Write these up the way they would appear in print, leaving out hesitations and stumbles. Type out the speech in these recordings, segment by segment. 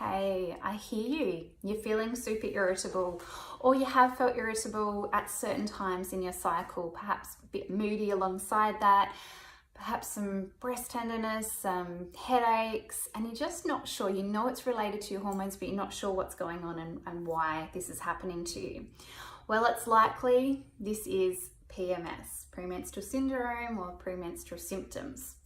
okay, I hear you. You're feeling super irritable, or you have felt irritable at certain times in your cycle, perhaps a bit moody alongside that, perhaps some breast tenderness, some headaches, and you're just not sure. You know it's related to your hormones, but you're not sure what's going on and why this is happening to you. Well, it's likely this is PMS, premenstrual syndrome, or premenstrual symptoms.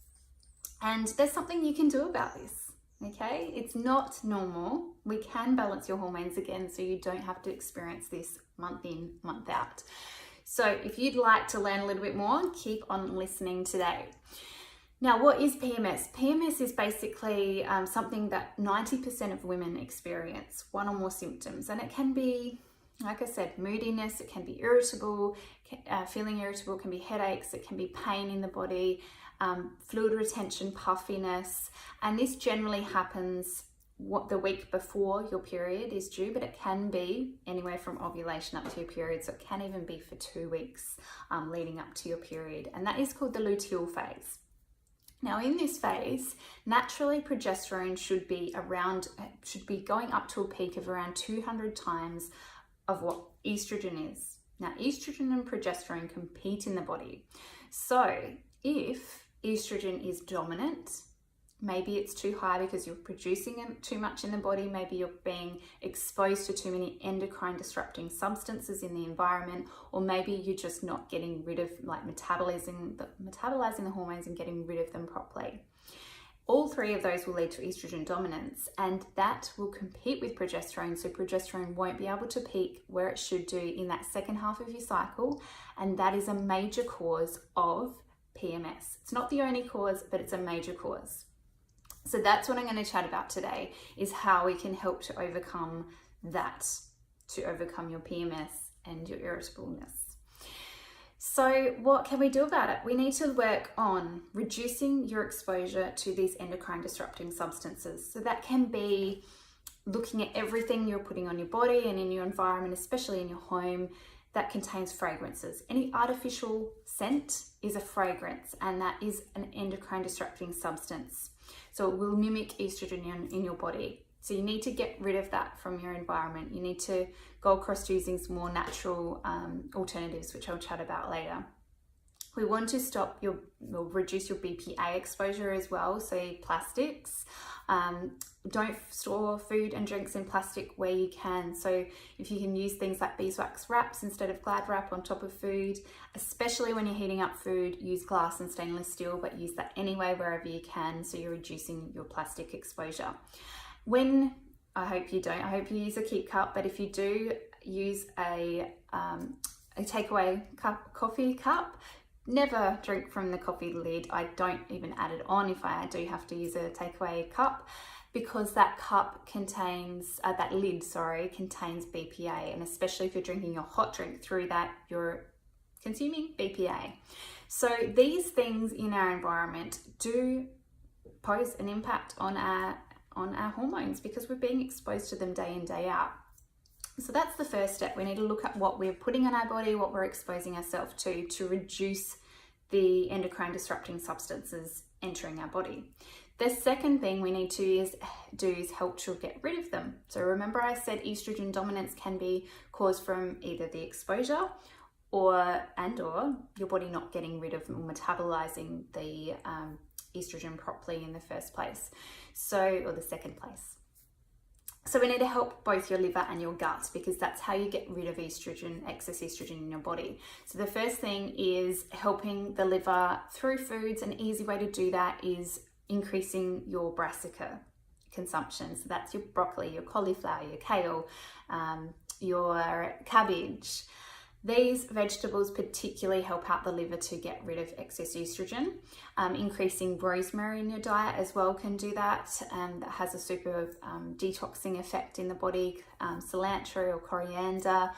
And there's something you can do about this, okay? It's not normal. We can balance your hormones again so you don't have to experience this month in, month out. So if you'd like to learn a little bit more, keep on listening today. Now, what is PMS? PMS is basically something that 90% of women experience, one or more symptoms, and it can be, like I said, moodiness, it can be irritable, feeling irritable, can be headaches, it can be pain in the body, fluid retention, puffiness, and this generally happens the week before your period is due, but it can be anywhere from ovulation up to your period, so it can even be for 2 weeks leading up to your period, and that is called the luteal phase. Now, in this phase, naturally progesterone should be going up to a peak of around 200 times of what estrogen is. Now, estrogen and progesterone compete in the body. So if estrogen is dominant, maybe it's too high because you're producing it too much in the body, maybe you're being exposed to too many endocrine disrupting substances in the environment, or maybe you're just not getting rid of, like, metabolizing the hormones and getting rid of them properly. All three of those will lead to estrogen dominance, and that will compete with progesterone, so progesterone won't be able to peak where it should do in that second half of your cycle, and that is a major cause of PMS. It's not the only cause, but it's a major cause. So that's what I'm going to chat about today, is how we can help to overcome that, to overcome your PMS and your irritableness. So what can we do about it? We need to work on reducing your exposure to these endocrine disrupting substances. So that can be looking at everything you're putting on your body and in your environment, especially in your home, that contains fragrances. Any artificial scent is a fragrance, and that is an endocrine disrupting substance. So it will mimic estrogen in your body. So you need to get rid of that from your environment. You need to go across to using some more natural alternatives, which I'll chat about later. We want to reduce your BPA exposure as well, so plastics. Don't store food and drinks in plastic where you can. So if you can use things like beeswax wraps instead of Glad wrap on top of food, especially when you're heating up food, use glass and stainless steel, but use that anyway wherever you can, so you're reducing your plastic exposure. I hope you use a keep cup, but if you do, use a takeaway coffee cup. Never drink from the coffee lid. I don't even add it on if I do have to use a takeaway cup, because that cup contains, contains BPA, and especially if you're drinking your hot drink through that, you're consuming BPA. So these things in our environment do pose an impact on our hormones, because we're being exposed to them day in, day out. So that's the first step. We need to look at what we're putting in our body, what we're exposing ourselves to reduce the endocrine disrupting substances entering our body. The second thing we need to is help to get rid of them. So remember I said estrogen dominance can be caused from either the exposure or your body not getting rid of or metabolizing the estrogen properly in the first place, or the second place. So we need to help both your liver and your gut, because that's how you get rid of excess estrogen in your body. So the first thing is helping the liver through foods. An easy way to do that is increasing your brassica consumption. So that's your broccoli, your cauliflower, your kale, your cabbage. These vegetables particularly help out the liver to get rid of excess estrogen. Increasing rosemary in your diet as well can do that. That has a super detoxing effect in the body. Cilantro or coriander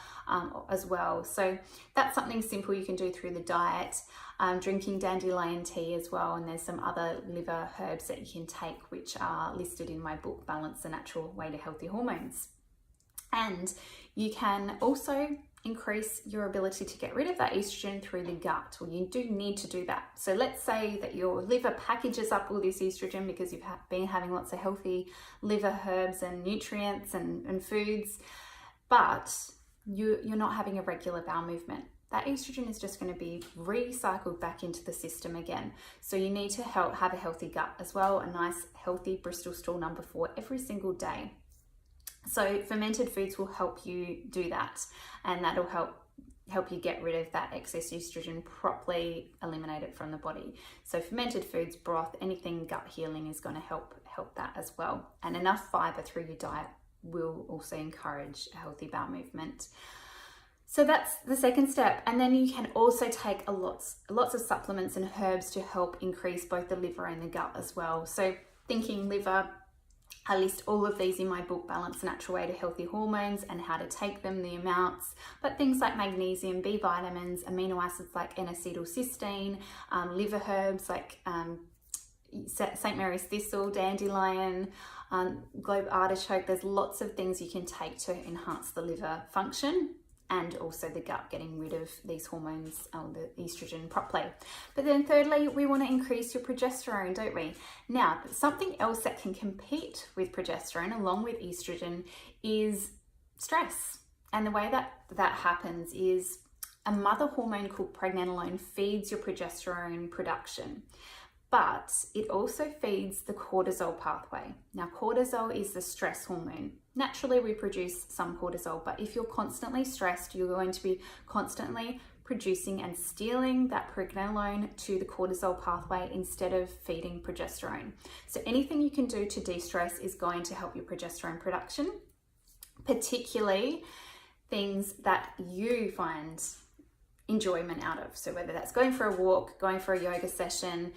as well. So that's something simple you can do through the diet. Drinking dandelion tea as well, and there's some other liver herbs that you can take, which are listed in my book, Balance the Natural Way to Healthy Hormones. And you can also increase your ability to get rid of that estrogen through the gut, or you do need to do that. So let's say that your liver packages up all this estrogen because you've been having lots of healthy liver herbs and nutrients and foods, but you're not having a regular bowel movement. That estrogen is just going to be recycled back into the system again. So you need to have a healthy gut as well, a nice healthy Bristol stool number 4 every single day. So fermented foods will help you do that, and that'll help you get rid of that excess estrogen, properly eliminate it from the body. So fermented foods, broth, anything gut healing is going to help that as well. And enough fiber through your diet will also encourage a healthy bowel movement. So that's the second step. And then you can also take lots of supplements and herbs to help increase both the liver and the gut as well. So thinking liver, I list all of these in my book, Balance the Natural Way to Healthy Hormones, and how to take them, the amounts, but things like magnesium, B vitamins, amino acids like N-acetylcysteine, liver herbs like St. Mary's thistle, dandelion, globe artichoke. There's lots of things you can take to enhance the liver function and also the gut, getting rid of these hormones, the estrogen properly. But then thirdly, we want to increase your progesterone, don't we? Now, something else that can compete with progesterone along with estrogen is stress. And the way that happens is a mother hormone called pregnenolone feeds your progesterone production, but it also feeds the cortisol pathway. Now, cortisol is the stress hormone. Naturally, we produce some cortisol, but if you're constantly stressed, you're going to be constantly producing and stealing that pregnenolone to the cortisol pathway instead of feeding progesterone. So anything you can do to de-stress is going to help your progesterone production, particularly things that you find enjoyment out of. So whether that's going for a walk, going for a yoga session,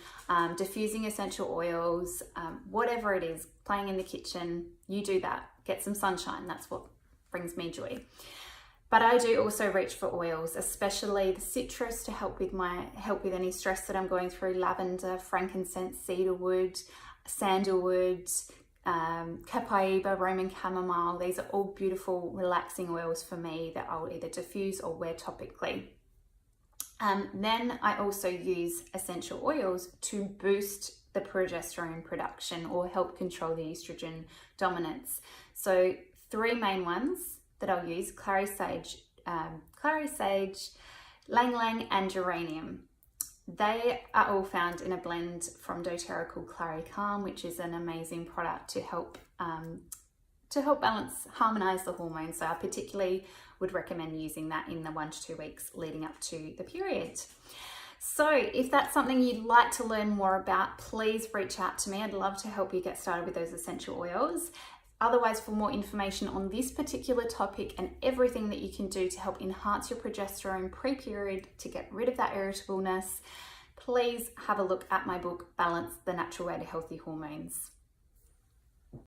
diffusing essential oils, whatever it is, playing in the kitchen, you do that. Get some sunshine. That's what brings me joy. But I do also reach for oils, especially the citrus to help with any stress that I'm going through. Lavender, frankincense, cedarwood, sandalwood, copaiba, Roman chamomile. These are all beautiful, relaxing oils for me that I'll either diffuse or wear topically. Then I also use essential oils to boost the progesterone production or help control the estrogen dominance. So 3 main ones that I'll use: clary sage, ylang ylang, and geranium. They are all found in a blend from doTERRA called Clary Calm, which is an amazing product to help harmonize the hormones. So I particularly would recommend using that in the 1 to 2 weeks leading up to the period. So if that's something you'd like to learn more about, please reach out to me. I'd love to help you get started with those essential oils. Otherwise, for more information on this particular topic and everything that you can do to help enhance your progesterone pre-period to get rid of that irritableness, please have a look at my book, Balance the Natural Way to Healthy Hormones.